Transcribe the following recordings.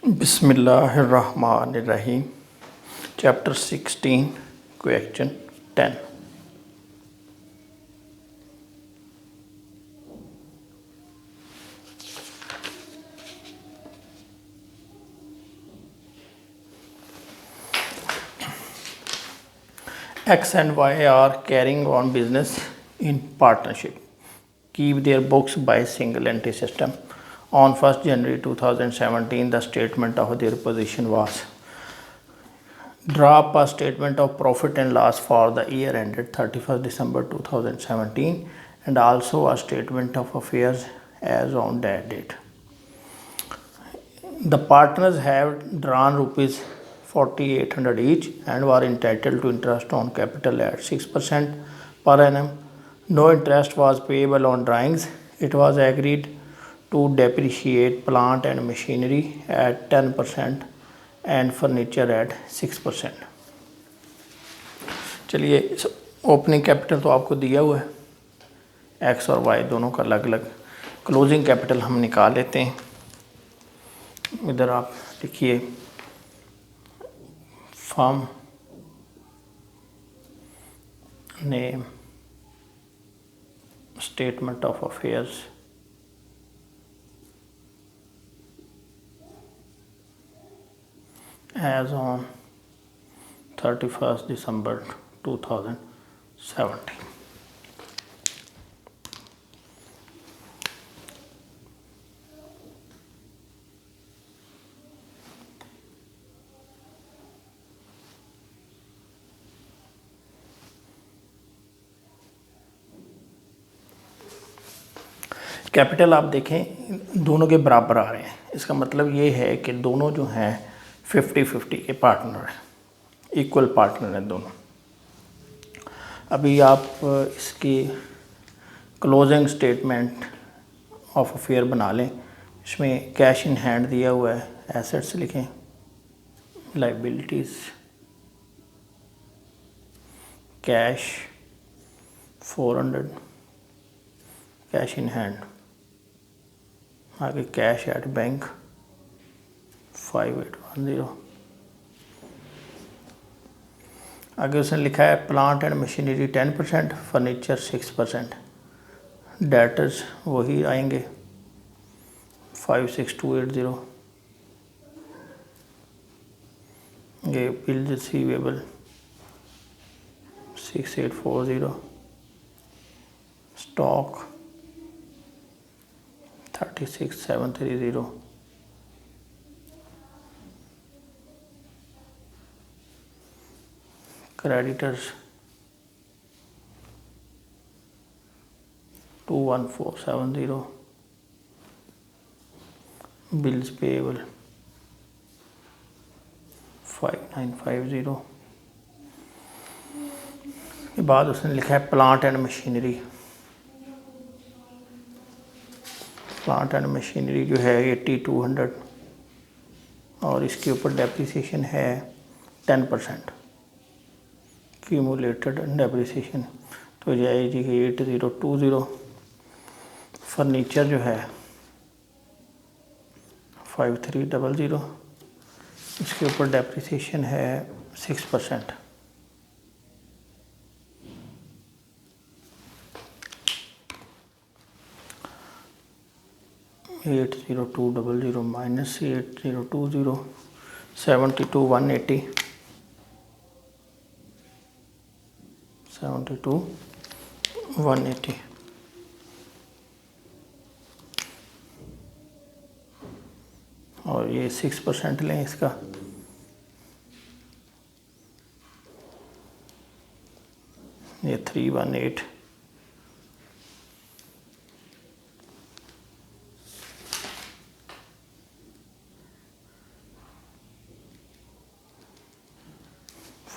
Bismillahirrahmanirrahim. Chapter 16, Question 10. X and Y are carrying on business in partnership. Keep their books by single entry system. On 1st January 2017, the statement of their position was: draw up a statement of profit and loss for the year ended 31st December 2017 and also a statement of affairs as on that date. The partners have drawn rupees 4,800 each and were entitled to interest on capital at 6% per annum. No interest was payable on drawings. It was agreed to depreciate plant and machinery at 10% and furniture at 6%. चलिए, opening capital तो आपको दिया हुआ है, x और Y दोनों का अलग अलग. क्लोजिंग कैपिटल हम निकाल लेते हैं. इधर आप लिखिए firm name, statement of affairs, as on 31st December 2017. Capital आप देखें दोनों के बराबर आ रहे हैं. इसका मतलब ये है कि दोनों जो हैं 50-50 के पार्टनर हैं, इक्वल पार्टनर हैं दोनों. अभी आप इसकी क्लोजिंग स्टेटमेंट ऑफ अफेयर बना लें. इसमें कैश इन हैंड दिया हुआ है, एसेट्स लिखें, liabilities cash 400, cash in hand, आगे कैश एट बैंक 5810. आगे उसने लिखा है plant and machinery 10%, furniture 6%. Debtors वही आएंगे 56280. ये bill receivable 6840. Stock 36730. Creditors 21470. Bills payable 5950. के बाद उसने लिखा है plant and machinery. Plant and machinery जो है 8200 और इसके ऊपर डेप्रिसिएशन है 10%. क्यूमुलेटेड डेप्रिसिएशन तो जाएगी 8020. फर्नीचर जो है 5300, इसके ऊपर डेप्रिसिएशन है 6%. $80200 minus 8020, 72,180, 72,180. और ये 6% लें इसका, ये 318.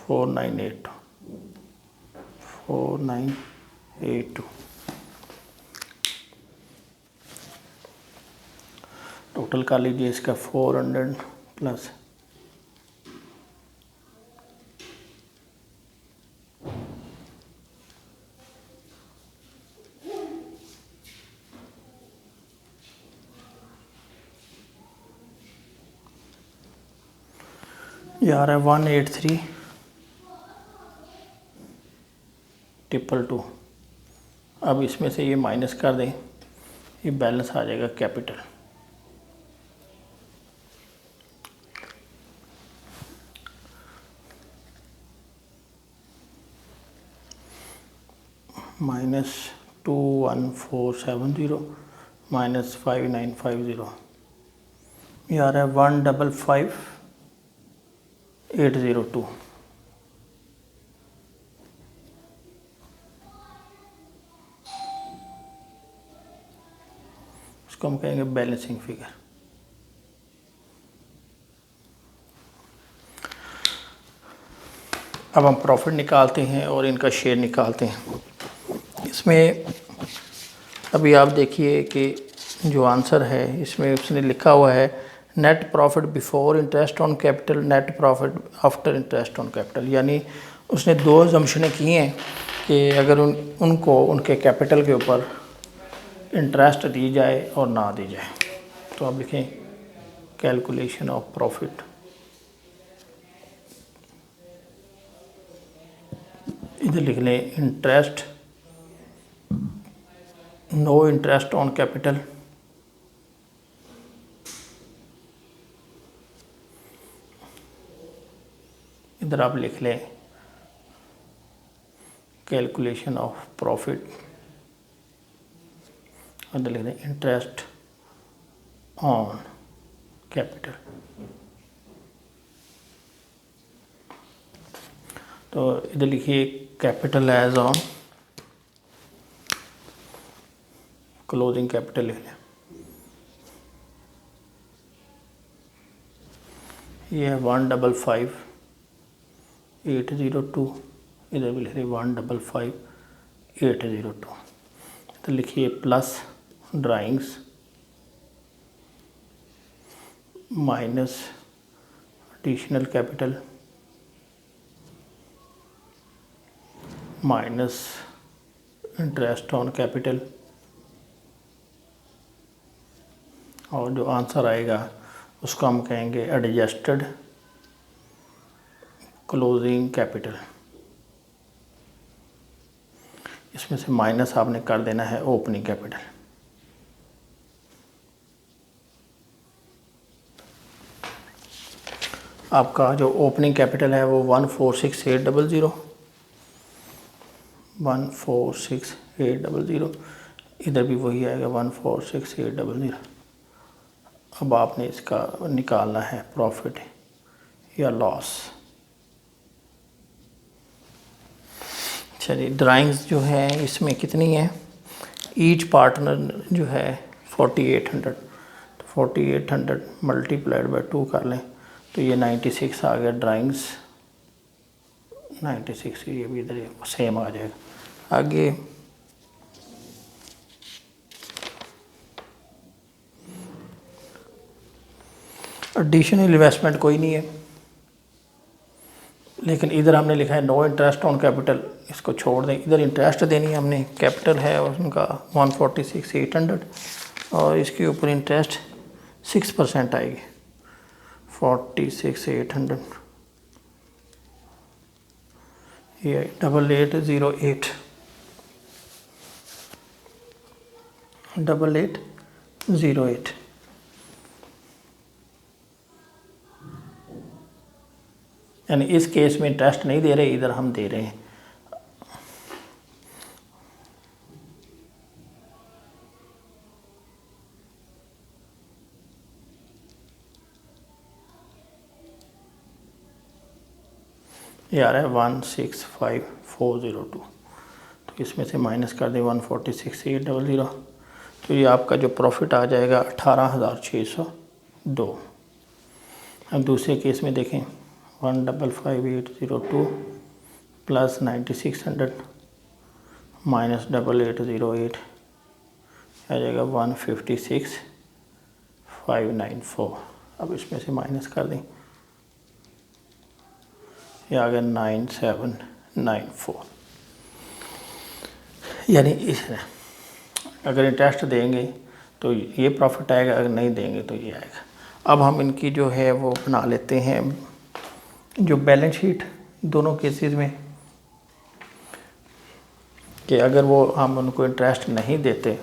$4982. टोटल कर लीजिए इसका 400 प्लस 498 ये आ रहा है 183,222। अब इसमें से ये माइनस कर दें, ये बैलेंस आ जाएगा कैपिटल। -21470 -5950, ये आ रहा है 155,802। इसको हम कहेंगे बैलेंसिंग फिगर। अब हम प्रॉफिट निकालते हैं और इनका शेयर निकालते हैं। इसमें अभी आप देखिए कि जो आंसर है इसमें उसने लिखा हुआ है net profit before interest on capital, net profit after interest on capital. यानी उसने दो अजम्पशनें की हैं कि अगर उनको उनके कैपिटल के ऊपर इंटरेस्ट दी जाए और ना दी जाए। तो आप लिखें कैलकुलेशन ऑफ प्रॉफिट। इधर लिख लें interest, no interest on capital, इधर आप लिख लें कैलकुलेशन ऑफ प्रॉफिट, इधर लिख लें इंटरेस्ट ऑन कैपिटल। तो इधर लिखिए capital as on closing capital लिख लें। ये है 155,802, इधर भी लिख रहे 155,802। तो लिखिए plus drawings minus additional capital minus interest on capital, और जो आंसर आएगा उसको हम कहेंगे एडजस्टेड क्लोजिंग कैपिटल। इसमें से माइनस आपने कर देना है ओपनिंग कैपिटल। आपका जो ओपनिंग कैपिटल है वो 146,800, 146,800, इधर भी वही आएगा 146,800। अब आपने इसका निकालना है प्रॉफिट या लॉस। चलिए ड्राइंग्स जो है इसमें कितनी है, ईच पार्टनर जो है 4,800, तो 4,800 मल्टीप्लाइड बाय 2 कर लें तो ये 96 आ गया ड्राइंग्स 96। ये भी इधर सेम आ जाएगा। आगे एडिशनल इन्वेस्टमेंट कोई नहीं है, लेकिन इधर हमने लिखा है नो इंटरेस्ट ऑन कैपिटल, इसको छोड़ दें। इधर इंटरेस्ट देनी है हमने, कैपिटल है उनका 146,800 और इसके ऊपर इंटरेस्ट 6% आएगी 46,800। ये 8808 8808। यानी इस केस में इंटरेस्ट नहीं दे रहे, इधर हम दे रहे हैं। ये आ रहा है 165,402, तो इसमें से माइनस कर दें 146,800, तो ये आपका जो प्रॉफिट आ जाएगा 18,602। अब दूसरे केस में देखें 155,802 प्लस 9600 माइनस 8808 आ जाएगा 156,594। अब इसमें से माइनस कर दें, ये आ गया 9794। यानी इस अगर इंटरेस्ट देंगे तो ये प्रॉफिट आएगा, अगर नहीं देंगे तो ये आएगा। अब हम इनकी जो है वो बना लेते हैं जो बैलेंस शीट दोनों केसेस में कि अगर वो हम उनको इंटरेस्ट नहीं देते,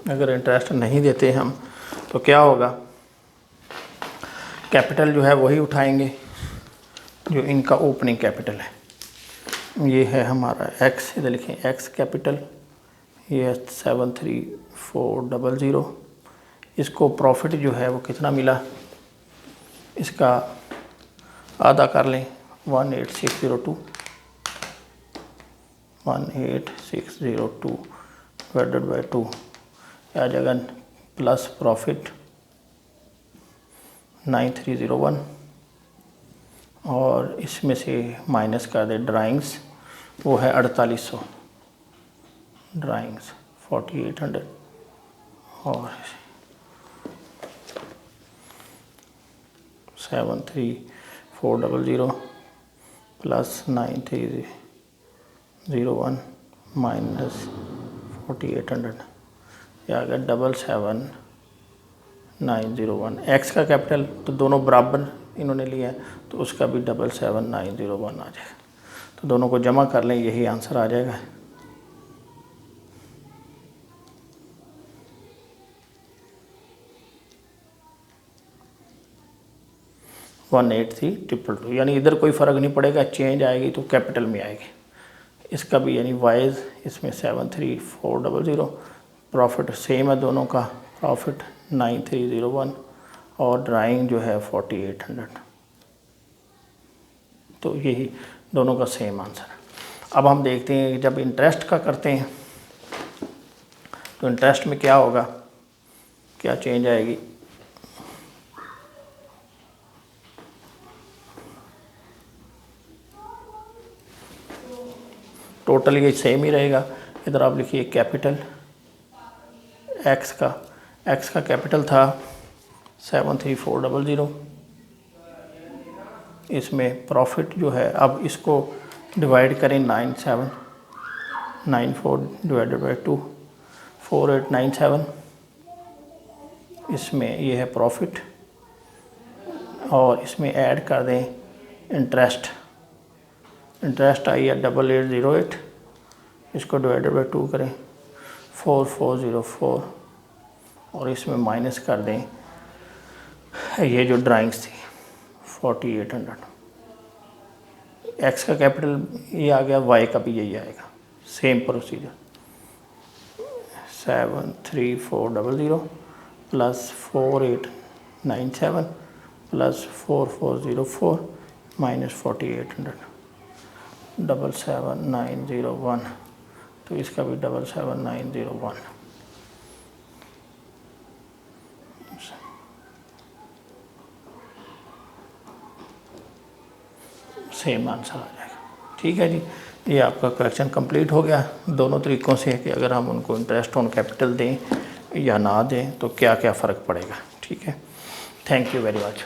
अगर इंटरेस्ट नहीं देते हम तो क्या होगा, कैपिटल जो है वही उठाएंगे जो इनका ओपनिंग कैपिटल है। ये है हमारा एक्स, इधर लिखें एक्स कैपिटल, ये है 73400। इसको प्रॉफिट जो है वो कितना मिला, इसका आधा कर लें 18602 डिवाइडेड बाई 2 आ जाएगा प्लस प्रॉफिट 9301 और इसमें से माइनस कर दे ड्राइंग्स, वो है 4800, ड्राइंग्स 4800 और 73400 प्लस 9301 माइनस 4800, यह आ गया 77901। एक्स का कैपिटल तो दोनों बराबर इन्होंने लिया है तो उसका भी 77901 आ जाएगा। तो दोनों को जमा कर लें, यही आंसर आ जाएगा। वन 18322, यानी इधर कोई फ़र्क नहीं पड़ेगा, चेंज आएगी तो कैपिटल में आएगी। इसका भी यानी वाइज इसमें 73400, प्रॉफिट सेम है दोनों का, प्रॉफिट 9301 और ड्राइंग जो है 4800। तो यही दोनों का सेम आंसर है। अब हम देखते हैं कि जब इंटरेस्ट का करते हैं तो इंटरेस्ट में क्या होगा, क्या चेंज आएगी। टोटल ये सेम ही रहेगा। इधर आप लिखिए कैपिटल एक्स का कैपिटल था 73400, इसमें प्रॉफिट जो है, अब इसको डिवाइड करें 9794 डिवाइडेड बाई 2 4897, इसमें ये है प्रॉफिट और इसमें ऐड कर दें इंटरेस्ट आई है 8808, इसको डिवाइडेड बाई 2 करें 4404 और इसमें माइनस कर दें ये जो ड्राइंग्स थी 4800। एक्स का कैपिटल ये आ गया, वाई का भी यही आएगा, same procedure 73400 plus 4897 plus 4404 minus 4800 77901, तो इसका भी 77901 सेम आंसर आ जाएगा। ठीक है जी, ये आपका करेक्शन कंप्लीट हो गया दोनों तरीक़ों से कि अगर हम उनको इंटरेस्ट ऑन कैपिटल दें या ना दें तो क्या क्या फ़र्क पड़ेगा। ठीक है, थैंक यू वेरी मच।